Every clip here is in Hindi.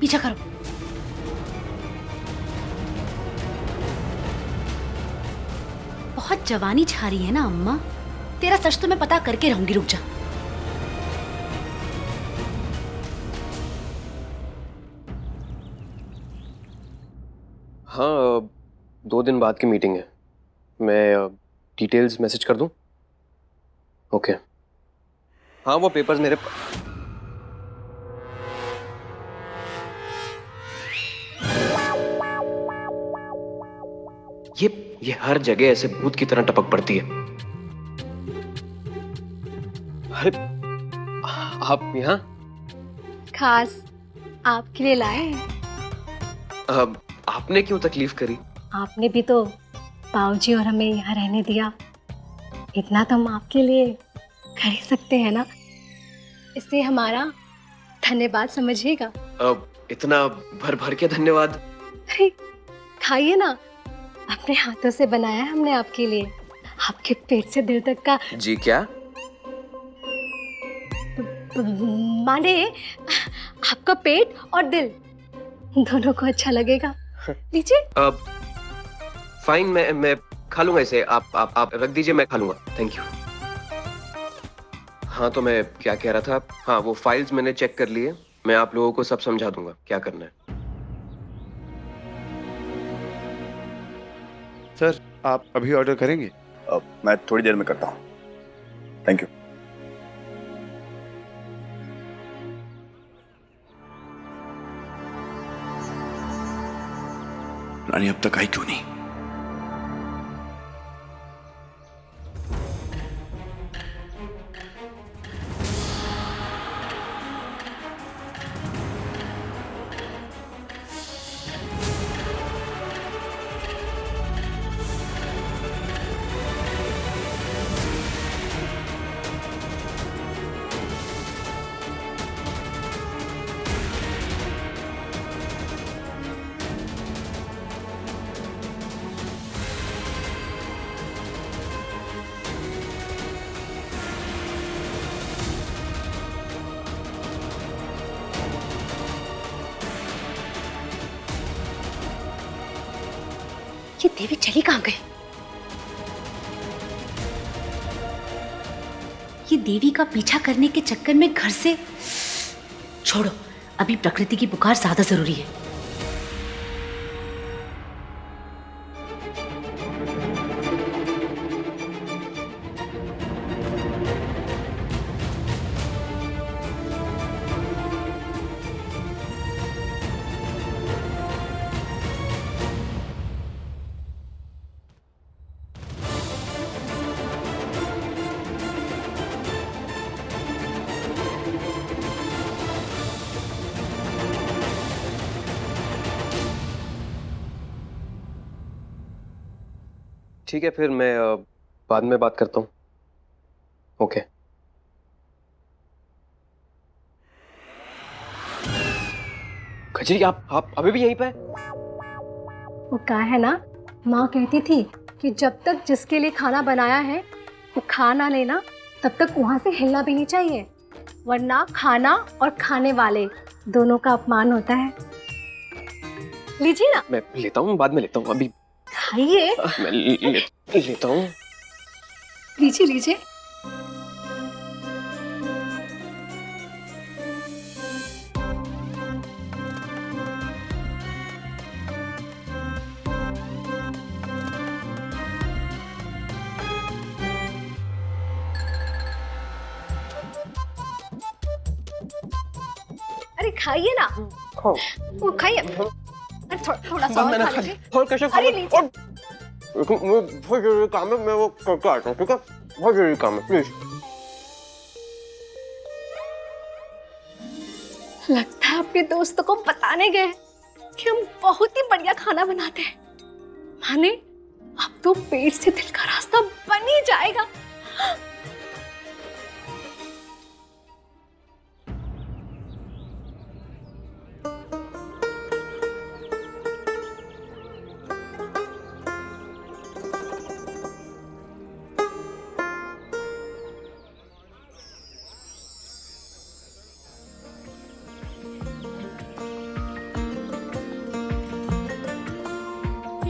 पीछा करो। बहुत जवानी छा रही है ना अम्मा, तेरा सच तो मैं पता करके रहूंगी, रुक जा। हाँ, 2 दिन बाद की मीटिंग है। मैं डिटेल्स मैसेज कर दूं? ओके। हाँ, वो पेपर्स मेरे ये हर जगह ऐसे भूत की तरह टपक पड़ती है। अरे, आप यहाँ? खास आपके लिए लाए हैं। आपने क्यों तकलीफ करी? आपने भी तो बाबूजी और हमें यहाँ रहने दिया, इतना तो हम आपके लिए कर ही सकते हैं ना, इसलिए हमारा धन्यवाद समझिएगा। इतना भर भर के धन्यवाद। अरे खाइए ना, अपने हाथों से बनाया है हमने आपके लिए, आपके पेट से दिल तक का। जी क्या? माने आपका पेट और दिल दोनों को अच्छा लगेगा। लीजिए। फाइन, मैं खा लूंगा इसे। आप रख दीजिए, मैं खा लूंगा। Thank you. हाँ, तो मैं क्या कह रहा था? हाँ, वो फाइल्स मैंने चेक कर लिए। मैं आप लोगों को सब समझा दूंगा क्या करना है। सर, आप अभी ऑर्डर करेंगे? मैं थोड़ी देर में करता हूँ। Thank you. रानी अब तक आई क्यों नहीं? ये देवी चली कहाँ गई? ये देवी का पीछा करने के चक्कर में घर से छोड़ो, अभी प्रकृति की पुकार ज्यादा जरूरी है। ठीक है, फिर मैं बाद में बात करता हूँ। ओके। खजरी, आप अभी भी यहीं पे? वो कहा है ना, माँ कहती थी कि जब तक जिसके लिए खाना बनाया है वो खा ना लेना, तब तक वहां से हिलना भी नहीं चाहिए, वरना खाना और खाने वाले दोनों का अपमान होता है। लीजिए ना। मैं लेता हूँ, बाद में लेता हूँ। अभी खाइए। मैं लेता हूँ। लीजिए लीजिए। अरे खाइए ना, वो खाइए। अरे थोड़ा सा और खा लीजिए। और कैसे अरे लीजिए। वो बहुत जरूरी काम है, मैं वो करके आता हूँ। ठीक है, बहुत जरूरी काम है, प्लीज। लगता है अपने दोस्तों को बताने गए कि हम बहुत ही बढ़िया खाना बनाते हैं। माने अब तो पेट से दिल का रास्ता बन ही जाएगा।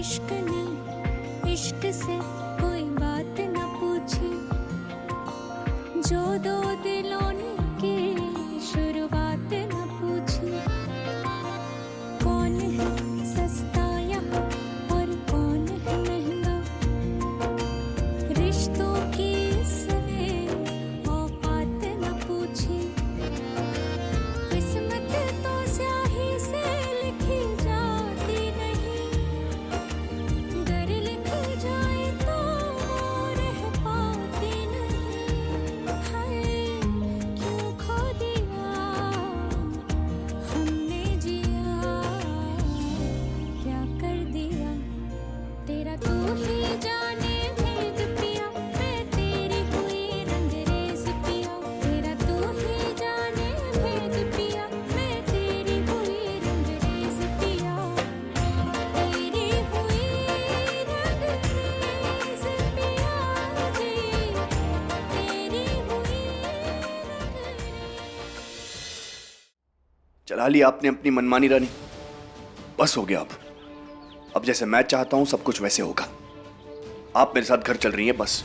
इश्क ने इश्क से कोई बात न पूछी, जो दो दिलों ने की शुरुआत न पूछी। कौन है सस्ता यहाँ और कौन है महंगा, रिश्तों की इसने औकात न पूछी। किस्मत तो स्याही से लिखी जाती नहीं, अगर लिखी जाए तो रह पाती नहीं। हाय क्यों खो दिया हमने जिया, क्या कर दिया तेरा तू ही जाने भेद पिया, मैं तेरी हुई रंगरेज पिया। तेरा तू ही जाने भेद पिया, मैं तेरी हुई रंगरेज पिया। तेरी हुई रंगरेज पिया जी, तेरी हुई रंगरेज। चला लिया आपने अपनी मनमानी रानी, बस हो गया। अब जैसे मैं चाहता हूं सब कुछ वैसे होगा। आप मेरे साथ घर चल रही हैं बस।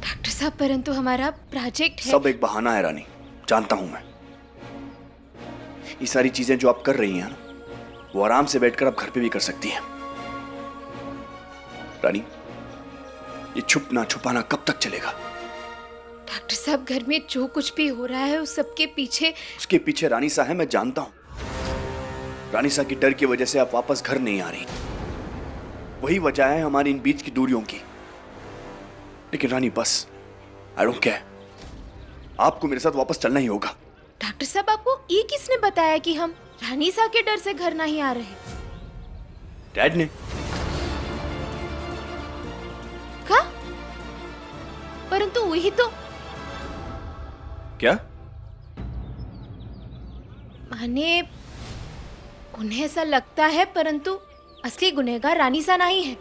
डॉक्टर साहब परंतु हमारा प्रोजेक्ट है। सब एक बहाना है रानी, जानता हूं मैं। ये सारी चीजें जो आप कर रही हैं ना, वो आराम से बैठकर आप घर पे भी कर सकती हैं। रानी, ये छुपना छुपाना कब तक चलेगा? डॉक्टर साहब घर में जो कुछ भी हो रहा है उस सबके पीछे उसके पीछे रानी सा है, मैं जानता हूं। रानी सा की डर की वजह से आप वापस घर नहीं आ रही, वही वजह है हमारी इन बीच की दूरियों की। लेकिन रानी बस, आई डोंट केयर, आपको मेरे साथ वापस चलना ही होगा। डॉक्टर साहब आपको ये किसने बताया कि हम रानीसा के डर से घर नहीं आ रहे? डैड ने। का? परंतु वही तो क्या? माने उन्हें ऐसा लगता है परंतु असली गुनहगार रानीसा नहीं है।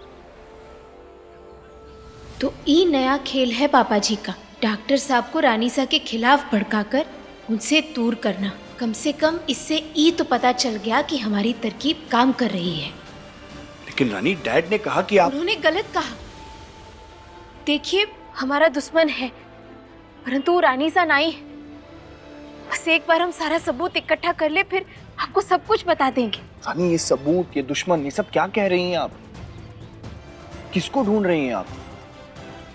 तो ये नया खेल है पापा जी का, डॉक्टर साहब को रानीसा के खिलाफ भड़काकर उनसे दूर करना। कम से कम इससे ये तो पता चल गया कि हमारी तरकीब काम कर रही है। लेकिन रानी, डैड ने कहा कि आप। उन्होंने गलत कहा। देखिए हमारा दुश्मन है परंतु वो रानीसा नहीं है। बस एक बार हम सारा सबूत इकट्ठा कर ले, फिर आपको सब कुछ बता देंगे। रानी, ये सबूत, ये दुश्मन, ये सब क्या कह रही हैं आप? किसको ढूंढ रही हैं आप?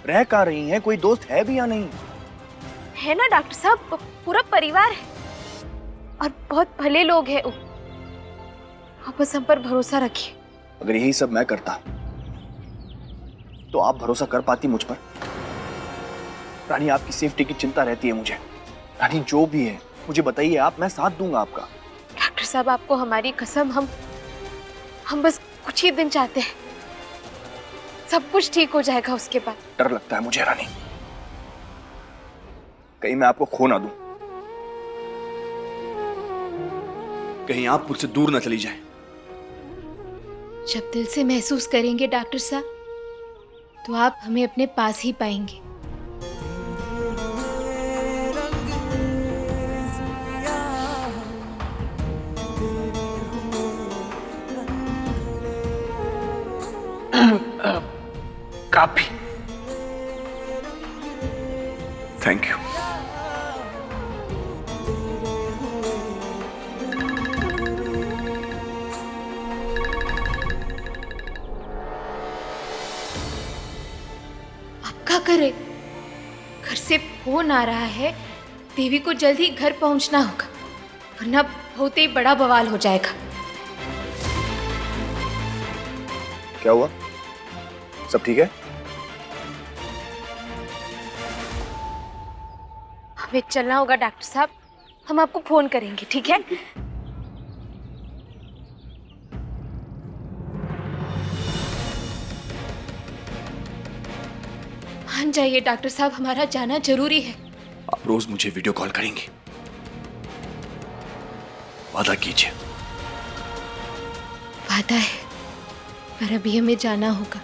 रह कहाँ रही हैं? कोई दोस्त है भी या नहीं? है ना डॉक्टर साहब, पूरा परिवार है और बहुत भले लोग हैं। आप बस हम पर भरोसा रखिए। अगर यही सब मैं करता तो आप भरोसा कर पाती मुझ पर? रानी, आपकी सेफ्टी की चिंता रहती है मुझे। रानी, जो भी है मुझे बताइए आप, मैं साथ दूंगा आपका। डॉक्टर साहब आपको हमारी कसम, हम बस कुछ ही दिन चाहते हैं, सब कुछ ठीक हो जाएगा उसके बाद। डर लगता है मुझे रानी, कहीं मैं आपको खो ना दूं, कहीं आप मुझसे दूर ना चली जाए। जब दिल से महसूस करेंगे डॉक्टर साहब तो आप हमें अपने पास ही पाएंगे। काफी। Thank you. अब क्या करे? घर से फोन आ रहा है, देवी को जल्द ही घर पहुंचना होगा वरना बहुत ही बड़ा बवाल हो जाएगा। क्या हुआ? सब ठीक है? हमें चलना होगा डॉक्टर साहब, हम आपको फोन करेंगे, ठीक है? मान जाइए डॉक्टर साहब, हमारा जाना जरूरी है। आप रोज मुझे वीडियो कॉल करेंगी, वादा कीजिए। वादा है, पर अभी हमें जाना होगा।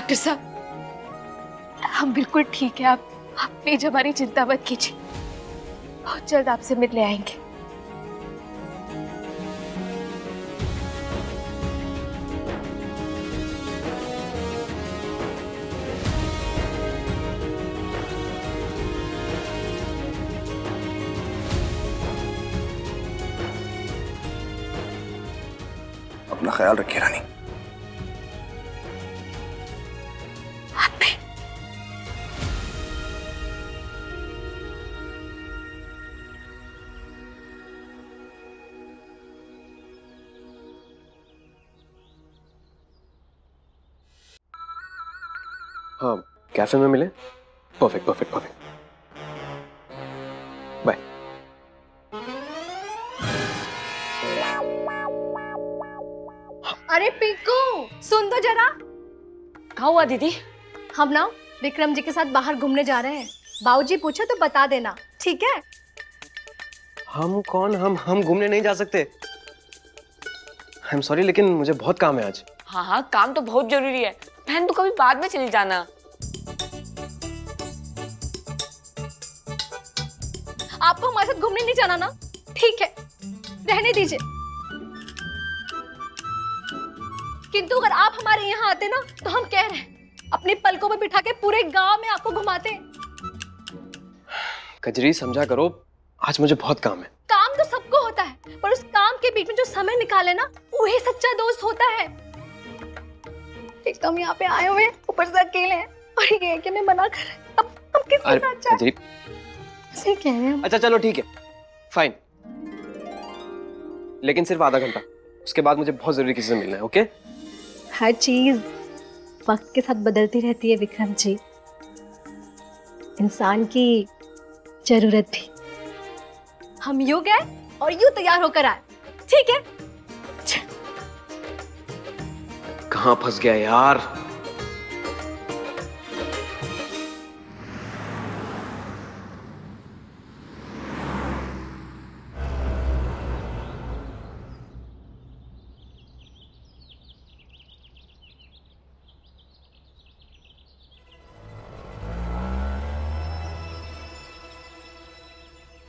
डॉक्टर साहब, हम बिल्कुल ठीक है। आप प्लीज हमारी चिंता मत कीजिए, बहुत जल्द आपसे मिलने आएंगे। अपना ख्याल रखिए रानी। आप भी। हाँ, कैफे में मिले। Perfect perfect perfect. बाय। अरे पीकू, सुन तो जरा। क्या हुआ दीदी? हम ना विक्रम जी के साथ बाहर घूमने जा रहे हैं। बाबूजी पूछे तो बता देना, ठीक है? हम कौन? हम घूमने नहीं जा सकते। आई एम सॉरी, लेकिन मुझे बहुत काम है आज। हाँ हाँ, काम तो बहुत जरूरी है। बहन तो कभी बाद में चली जाना। आपको हमारे साथ घूमने नहीं जाना ना? ठीक है, रहने दीजिए। किंतु अगर आप हमारे यहाँ आते ना तो हम कह रहे हैं अपनी पलकों पर बिठा के पूरे गांव में आपको घुमाते। कजरी समझा करो, आज मुझे बहुत काम है। काम तो सबको होता है, पर उस काम के बीच में जो समय निकाले ना, वही सच्चा दोस्त होता है। एकदम यहाँ पे आए हुए, ऊपर से अकेले हैं, और ये है कि मैं मना कर रही हूं। अब किसके साथ जाए? कजरी, सही कह रहे हैं। अच्छा चलो ठीक है, फाइन, लेकिन सिर्फ आधा घंटा। उसके बाद मुझे बहुत जरूरी किसी से मिलना है। ओके? हर चीज वक्त के साथ बदलती रहती है विक्रम जी, इंसान की जरूरत भी। हम यूं गए और यूं तैयार होकर आए, ठीक है? कहाँ फंस गया यार?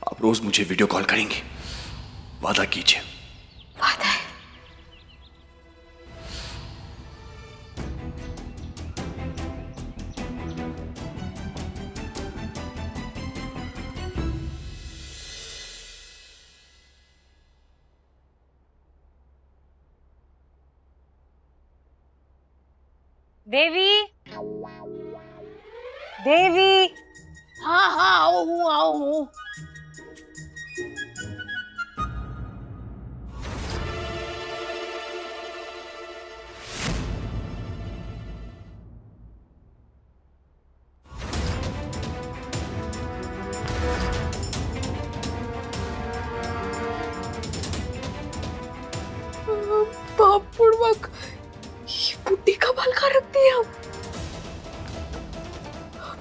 आप रोज मुझे वीडियो कॉल करेंगे, वादा कीजिए। वादा है। देवी, देवी। हाँ हाँ, आओ हूँ। पापूर्वक ये बुड्ढी का बाल खा रखती है। हम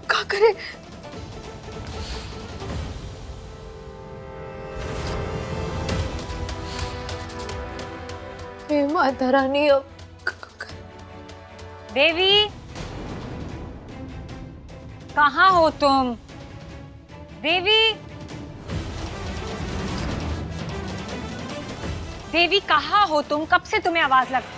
क्या करें? हे माता रानी, अब देवी, कहाँ हो तुम? देवी, देवी कहाँ हो तुम? कब से तुम्हें आवाज लगती